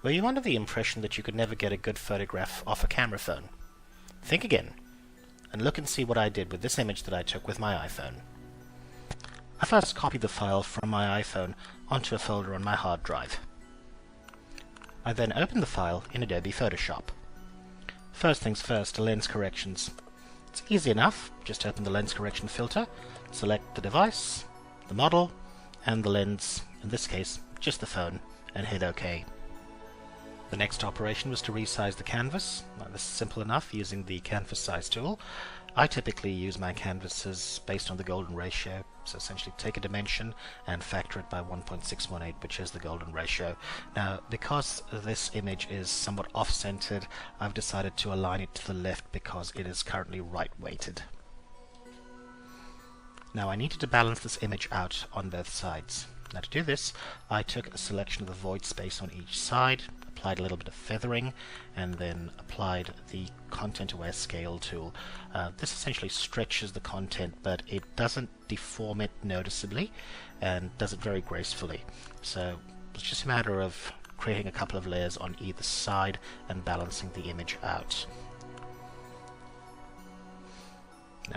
Were you under the impression that you could never get a good photograph off a camera phone? Think again, and look and see what I did with this image that I took with my iPhone. I first copied the file from my iPhone onto a folder on my hard drive. I then opened the file in Adobe Photoshop. First things first, lens corrections. It's easy enough, just open the lens correction filter, select the device, the model, and the lens, in this case, just the phone, and hit OK. The next operation was to resize the canvas. Now, this is simple enough using the canvas size tool. I typically use my canvases based on the golden ratio, so essentially take a dimension and factor it by 1.618, which is the golden ratio. Now, because this image is somewhat off-centered, I've decided to align it to the left because it is currently right-weighted. Now, I needed to balance this image out on both sides. Now, to do this, I took a selection of the void space on each side, applied a little bit of feathering, and then applied the content aware scale tool. This essentially stretches the content, but it doesn't deform it noticeably and does it very gracefully. So it's just a matter of creating a couple of layers on either side and balancing the image out.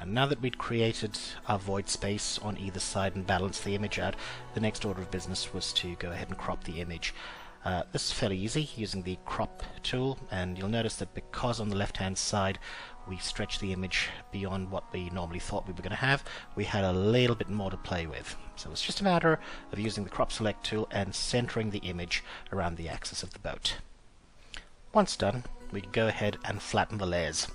Now that we'd created our void space on either side and balanced the image out, the next order of business was to go ahead and crop the image. This is fairly easy using the crop tool, and you'll notice that because on the left hand side we stretched the image beyond what we normally thought we were going to have, we had a little bit more to play with. So it's just a matter of using the crop select tool and centering the image around the axis of the boat. Once done, we can go ahead and flatten the layers.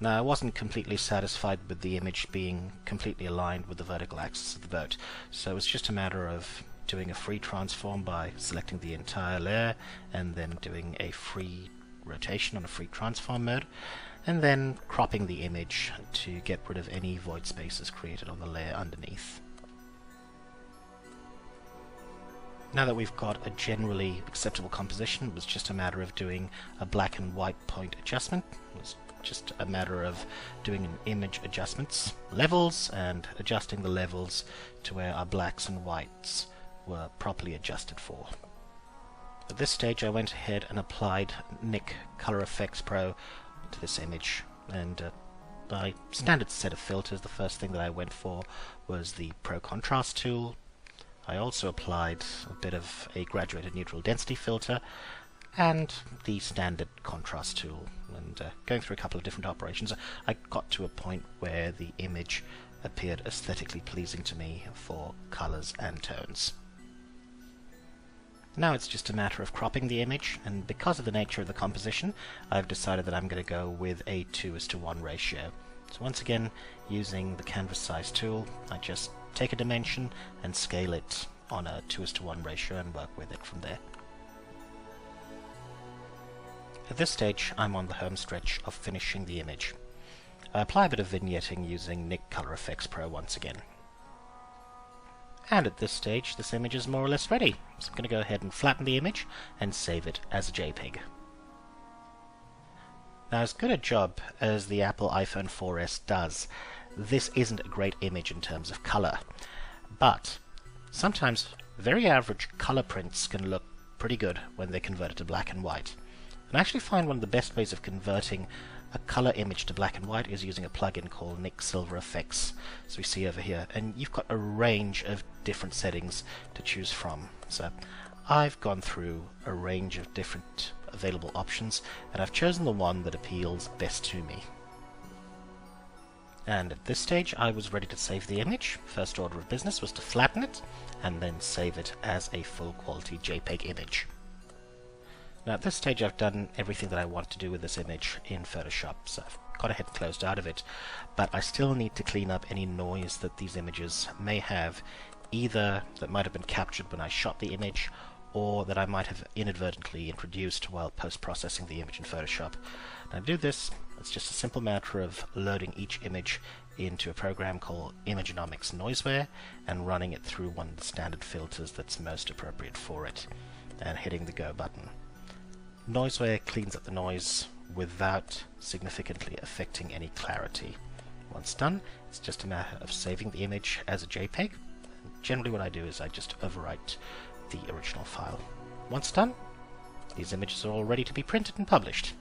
Now, I wasn't completely satisfied with the image being completely aligned with the vertical axis of the boat, so it's just a matter of doing a free transform by selecting the entire layer and then doing a free rotation on a free transform mode, and then cropping the image to get rid of any void spaces created on the layer underneath. Now that we've got a generally acceptable composition, it was just a matter of doing a black and white point adjustment. It was just a matter of doing an image adjustments levels and adjusting the levels to where our blacks and whites were properly adjusted for. At this stage I went ahead and applied Nik Color Efex Pro to this image, and by standard set of filters, the first thing that I went for was the Pro Contrast tool. I also applied a bit of a graduated neutral density filter and the standard contrast tool, and going through a couple of different operations, I got to a point where the image appeared aesthetically pleasing to me for colors and tones. Now it's just a matter of cropping the image, and because of the nature of the composition, I've decided that I'm going to go with a 2:1 ratio. So once again, using the canvas size tool, I just take a dimension and scale it on a 2:1 ratio and work with it from there. At this stage, I'm on the home stretch of finishing the image. I apply a bit of vignetting using Nik Color Efex Pro once again. And at this stage, this image is more or less ready. So I'm going to go ahead and flatten the image and save it as a JPEG. Now, as good a job as the Apple iPhone 4S does, this isn't a great image in terms of color. But sometimes very average color prints can look pretty good when they're converted to black and white. And I actually find one of the best ways of converting a color image to black and white is using a plugin called Nik Silver Efex, as we see over here, and you've got a range of different settings to choose from. So I've gone through a range of different available options, and I've chosen the one that appeals best to me. And at this stage I was ready to save the image. First order of business was to flatten it and then save it as a full quality JPEG image. Now at this stage I've done everything that I want to do with this image in Photoshop, so I've got ahead and closed out of it, but I still need to clean up any noise that these images may have, either that might have been captured when I shot the image, or that I might have inadvertently introduced while post-processing the image in Photoshop. Now to do this, it's just a simple matter of loading each image into a program called Imagenomics Noiseware and running it through one of the standard filters that's most appropriate for it, and hitting the Go button. Noiseware cleans up the noise without significantly affecting any clarity. Once done, it's just a matter of saving the image as a JPEG. Generally what I do is I just overwrite the original file. Once done, These images are all ready to be printed and published.